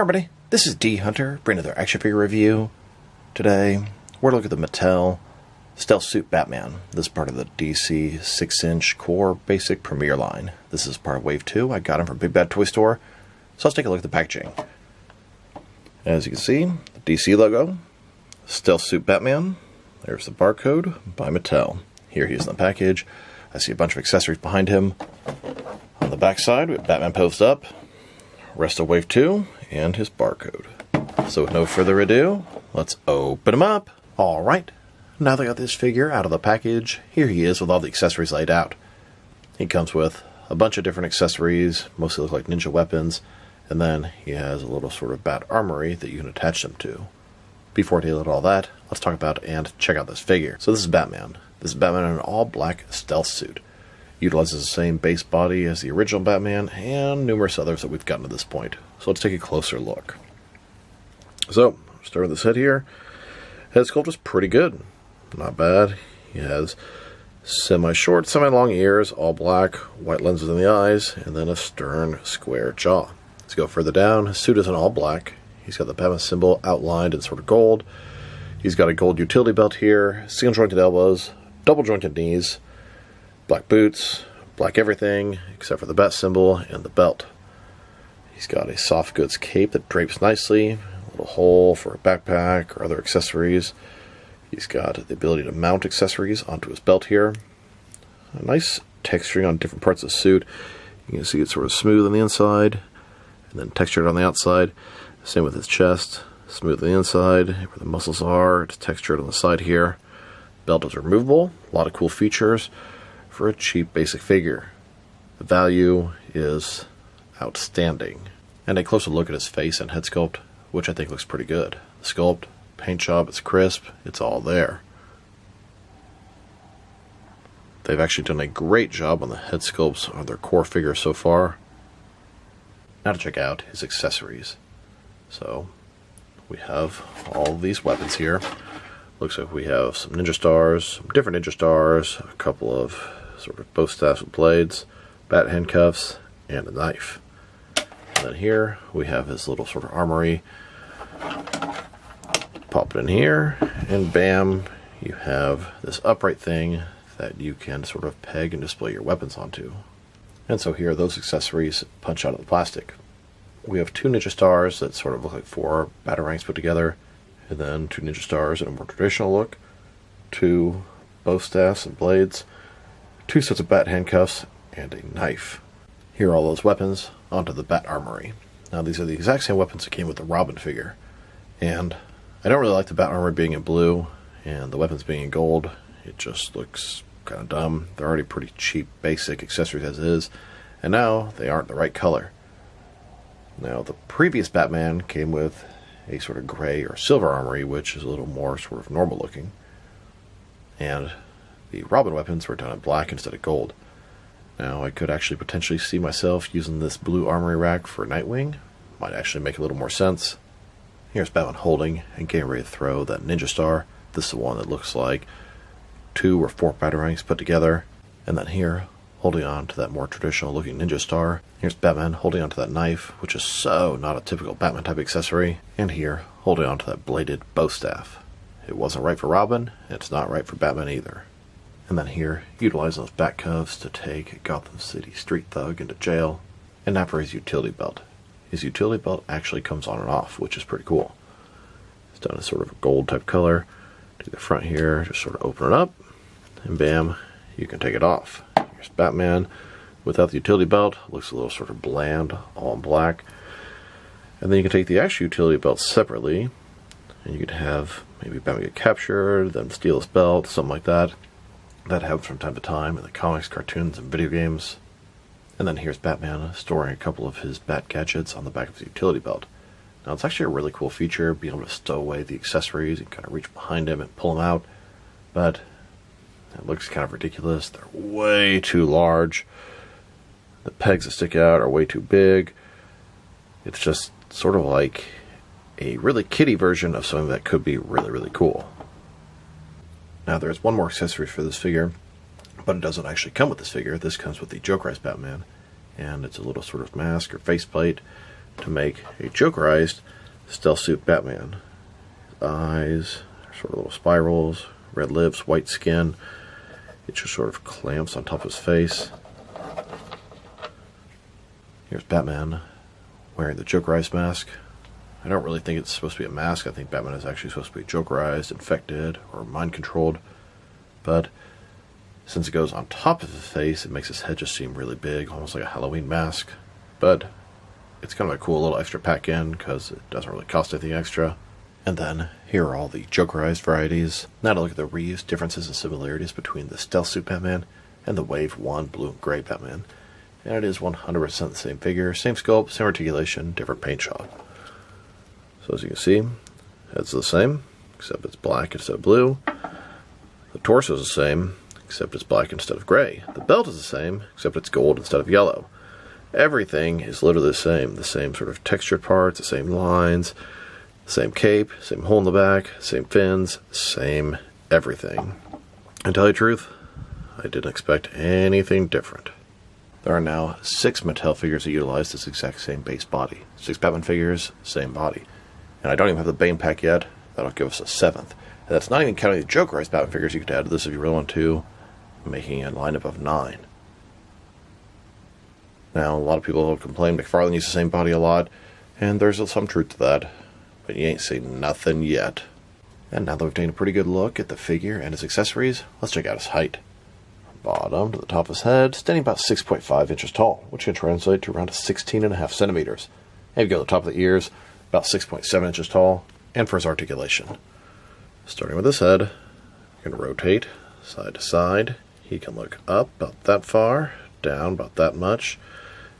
everybody, this is D Hunter, bringing another action figure review. Today, we're looking at the Mattel Stealth Suit Batman. This is part of the DC 6-inch Core Basic Premier line. This is part of Wave 2. I got him from Big Bad Toy Store. So let's take a look at the packaging. As you can see, the DC logo, Stealth Suit Batman. There's the barcode by Mattel. Here he is in the package. I see a bunch of accessories behind him. On the back side, we have Batman posed up, rest of Wave 2, and his barcode. So with no further ado, let's open him up. Alright, now that I got this figure out of the package, here he is with all the accessories laid out. He comes with a bunch of different accessories, mostly look like ninja weapons, and then he has a little sort of bat armory that you can attach them to. Before dealing with all that, let's talk about and check out this figure. So this is Batman. This is Batman in an all-black stealth suit. Utilizes the same base body as the original Batman and numerous others that we've gotten to this point. So let's take a closer look. So, start with this head here. Head sculpt is pretty good. Not bad. He has semi-short, semi-long ears, all black, white lenses in the eyes, and then a stern, square jaw. Let's go further down. His suit is in all black. He's got the Batman symbol outlined in sort of gold. He's got a gold utility belt here, single-jointed elbows, double-jointed knees, black boots, black everything, except for the bat symbol and the belt. He's got a soft goods cape that drapes nicely, a little hole for a backpack or other accessories. He's got the ability to mount accessories onto his belt here. A nice texturing on different parts of the suit. You can see it's sort of smooth on the inside, and then textured on the outside. Same with his chest, smooth on the inside, where the muscles are, it's textured on the side here. Belt is removable, a lot of cool features for a cheap basic figure. The value is outstanding. And a closer look at his face and head sculpt, which I think looks pretty good. The sculpt, paint job, it's crisp, it's all there. They've actually done a great job on the head sculpts on their core figure so far. Now to check out his accessories. So, we have all these weapons here. Looks like we have some ninja stars, some different ninja stars, a couple of sort of bow staffs with blades, bat handcuffs, and a knife. And then here we have his little sort of armory. Pop it in here, and bam, you have this upright thing that you can sort of peg and display your weapons onto. And so here, those accessories punch out of the plastic. We have two ninja stars that sort of look like four batarangs put together, and then two ninja stars in a more traditional look, two bow staffs and blades, two sets of bat handcuffs, and a knife. Here are all those weapons onto the bat armory. Now these are the exact same weapons that came with the Robin figure, and I don't really like the bat armor being in blue and the weapons being in gold. It just looks kind of dumb. They're already pretty cheap basic accessories as is, and now they aren't the right color. Now the previous Batman came with a sort of gray or silver armory, which is a little more sort of normal looking, and the Robin weapons were done in black instead of gold. Now I could actually potentially see myself using this blue armory rack for Nightwing. Might actually make a little more sense. Here's Batman holding and getting ready to throw that ninja star. This is the one that looks like two or four batarangs put together. And then here, holding on to that more traditional looking ninja star. Here's Batman holding on to that knife, which is so not a typical Batman type accessory. And here, holding on to that bladed bow staff. It wasn't right for Robin, and it's not right for Batman either. And then here, utilizing those bat cuffs to take Gotham City street thug into jail. And now for his utility belt. His utility belt actually comes on and off, which is pretty cool. It's done in sort of a gold type color. To the front here, just sort of open it up, and bam, you can take it off. Here's Batman without the utility belt. Looks a little sort of bland, all in black. And then you can take the actual utility belt separately, and you could have maybe Batman get captured, then steal his belt, something like that. That happens from time to time in the comics, cartoons, and video games. And then here's Batman storing a couple of his bat gadgets on the back of his utility belt. Now it's actually a really cool feature, being able to stow away the accessories and kind of reach behind him and pull them out. But it looks kind of ridiculous. They're way too large. The pegs that stick out are way too big. It's just sort of like a really kiddie version of something that could be really, really cool. Now there's one more accessory for this figure, but it doesn't actually come with this figure. This comes with the Jokerized Batman, and it's a little sort of mask or faceplate to make a Jokerized stealth suit Batman. Eyes are sort of little spirals, red lips, white skin. It just sort of clamps on top of his face. Here's Batman wearing the Jokerized mask. I don't really think it's supposed to be a mask. I think Batman is actually supposed to be Jokerized, infected, or mind-controlled. But since it goes on top of his face, it makes his head just seem really big, almost like a Halloween mask. But it's kind of a cool little extra pack-in because it doesn't really cost anything extra. And then, here are all the Jokerized varieties. Now to look at the reuse differences and similarities between the Stealth Suit Batman and the Wave 1 Blue and Gray Batman. And it is 100% the same figure, same sculpt, same articulation, different paint job. So as you can see, head's the same, except it's black instead of blue. The torso is the same, except it's black instead of gray. The belt is the same, except it's gold instead of yellow. Everything is literally the same sort of textured parts, the same lines, same cape, same hole in the back, same fins, same everything. And to tell you the truth, I didn't expect anything different. There are now 6 Mattel figures that utilize this exact same base body. 6 Batman figures, same body. And I don't even have the Bane pack yet. That'll give us a 7th. And that's not even counting the Jokerized Batman figures you could add to this if you really want to, making a lineup of 9. Now, a lot of people complain McFarlane uses the same body a lot, and there's some truth to that. But you ain't seen nothing yet. And now that we've taken a pretty good look at the figure and his accessories, let's check out his height. From bottom to the top of his head, standing about 6.5 inches tall, which can translate to around 16.5 centimeters. And if you go to the top of the ears, about 6.7 inches tall, and for his articulation. Starting with his head, you can rotate side to side. He can look up about that far, down about that much.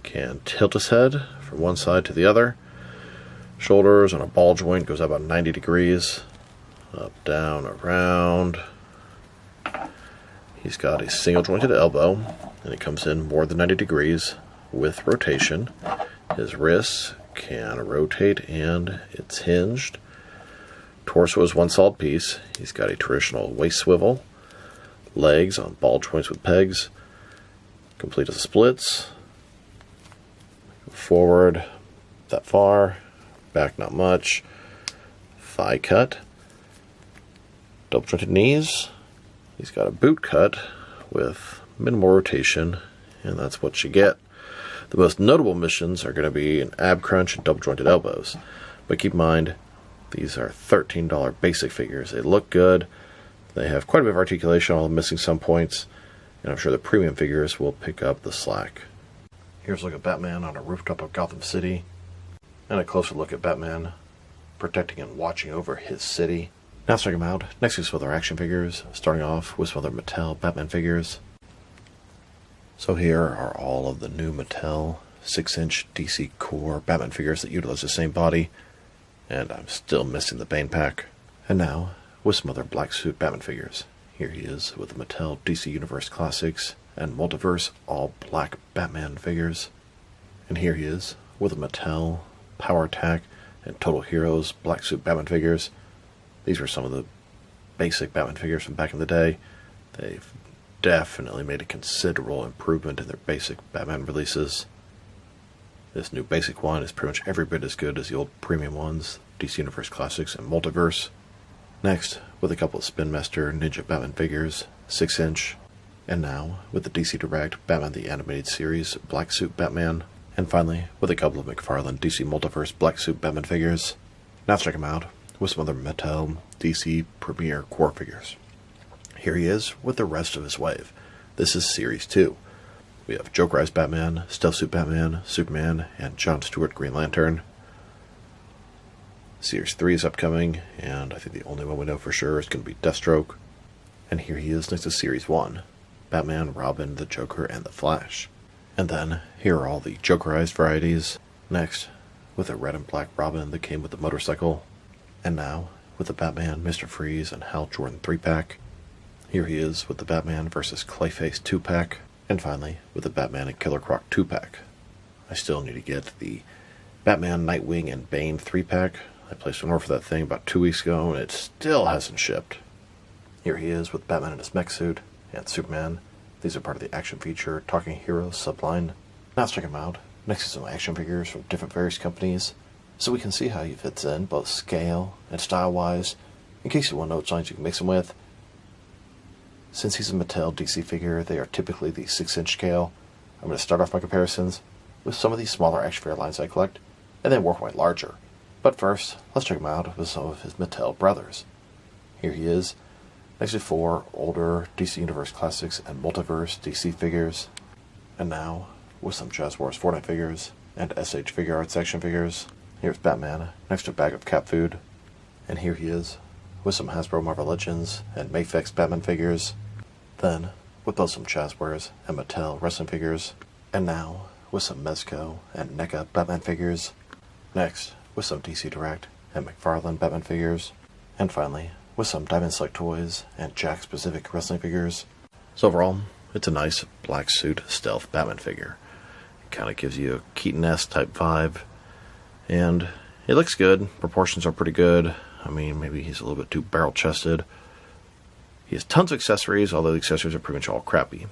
Can tilt his head from one side to the other. Shoulders on a ball joint goes about 90 degrees. Up, down, around. He's got a single jointed elbow, and it comes in more than 90 degrees with rotation. His wrists can rotate and it's hinged. Torso is one solid piece. He's got a traditional waist swivel. Legs on ball joints with pegs. Complete as splits. Forward that far. Back not much. Thigh cut. Double jointed knees. He's got a boot cut with minimal rotation, and that's what you get. The most notable missions are going to be an ab crunch and double jointed elbows. But keep in mind, these are $13 basic figures. They look good. They have quite a bit of articulation, although missing some points. And I'm sure the premium figures will pick up the slack. Here's a look at Batman on a rooftop of Gotham City. And a closer look at Batman protecting and watching over his city. Now let's check them out. Next is some other action figures, starting off with some other Mattel Batman figures. So here are all of the new Mattel 6-inch DC Core Batman figures that utilize the same body. And I'm still missing the Bane pack. And now, with some other black suit Batman figures. Here he is with the Mattel DC Universe Classics and Multiverse all black Batman figures. And here he is with the Mattel Power Attack and Total Heroes black suit Batman figures. These were some of the basic Batman figures from back in the day. They've definitely made a considerable improvement in their basic Batman releases. This new basic one is pretty much every bit as good as the old premium ones, DC Universe Classics and Multiverse. Next, with a couple of Spin Master Ninja Batman figures, 6-inch. And now, with the DC Direct Batman the Animated Series Black Suit Batman. And finally, with a couple of McFarlane DC Multiverse Black Suit Batman figures. Now let's check them out with some other Mattel DC Premier Core figures. Here he is with the rest of his wave. This is Series 2. We have Jokerized Batman, Stealth Suit Batman, Superman, and John Stewart Green Lantern. Series 3 is upcoming, and I think the only one we know for sure is going to be Deathstroke. And here he is next to Series 1. Batman, Robin, the Joker, and the Flash. And then, here are all the Jokerized varieties. Next, with a red and black Robin that came with the motorcycle. And now, with the Batman, Mr. Freeze, and Hal Jordan 3-pack. Here he is with the Batman vs. Clayface 2-pack. And finally, with the Batman and Killer Croc 2-pack. I still need to get the Batman, Nightwing, and Bane 3-pack. I placed an order for that thing about 2 weeks ago, and it still hasn't shipped. Here he is with Batman in his mech suit, and Superman. These are part of the action feature Talking Heroes subline. Now let's check them out Next is some action figures from different various companies, so we can see how he fits in, both scale and style-wise, in case you want to know which lines you can mix him with. Since he's a Mattel DC figure, they are typically the 6-inch scale. I'm going to start off my comparisons with some of these smaller action figure lines I collect, and then work my way larger. But first, let's check him out with some of his Mattel brothers. Here he is, next to 4 older DC Universe Classics and Multiverse DC figures, and now with some Jazz Wars Fortnite figures and SH Figure Arts action figures. Here's Batman next to a bag of cat food, and here he is with some Hasbro Marvel Legends and Mafex Batman figures, then with both some Jazzwares and Mattel wrestling figures, and now with some Mezco and NECA Batman figures, next with some DC Direct and McFarlane Batman figures, and finally with some Diamond Select Toys and Jakks Pacific wrestling figures. So overall, it's a nice black suit stealth Batman figure. It kind of gives you a Keaton-esque type vibe, and it looks good. Proportions are pretty good. I mean, maybe he's a little bit too barrel-chested. He has tons of accessories, although the accessories are pretty much all crappy.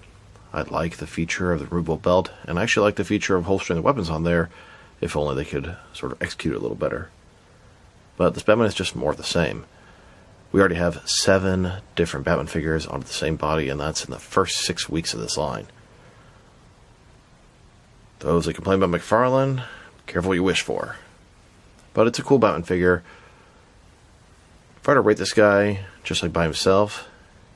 I like the feature of the Ruble belt, and I actually like the feature of holstering the weapons on there, if only they could sort of execute it a little better. But this Batman is just more of the same. We already have 7 different Batman figures onto the same body, and that's in the first 6 weeks of this line. Those that complain about McFarlane, careful what you wish for. But it's a cool Batman figure. If I were to rate this guy, just like by himself,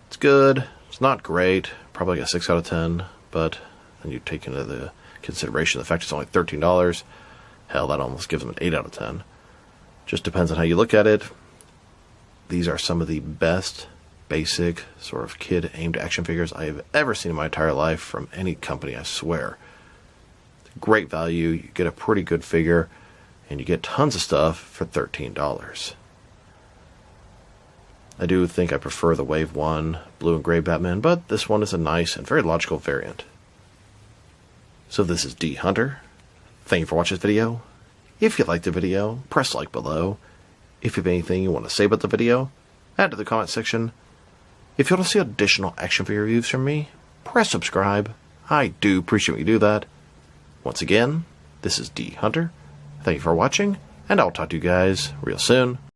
it's good. It's not great. Probably like a 6 out of 10. But then you take into the consideration the fact it's only $13. Hell, that almost gives him an 8 out of 10. Just depends on how you look at it. These are some of the best basic sort of kid-aimed action figures I have ever seen in my entire life from any company, I swear. Great value. You get a pretty good figure, and you get tons of stuff for $13. I do think I prefer the Wave 1 blue and gray Batman, but this one is a nice and very logical variant. So this is D Hunter. Thank you for watching this video. If you liked the video, press like below. If you have anything you want to say about the video, add to the comment section. If you want to see additional action figure reviews from me, press subscribe. I do appreciate when you do that. Once again, this is D Hunter. Thank you for watching, and I'll talk to you guys real soon.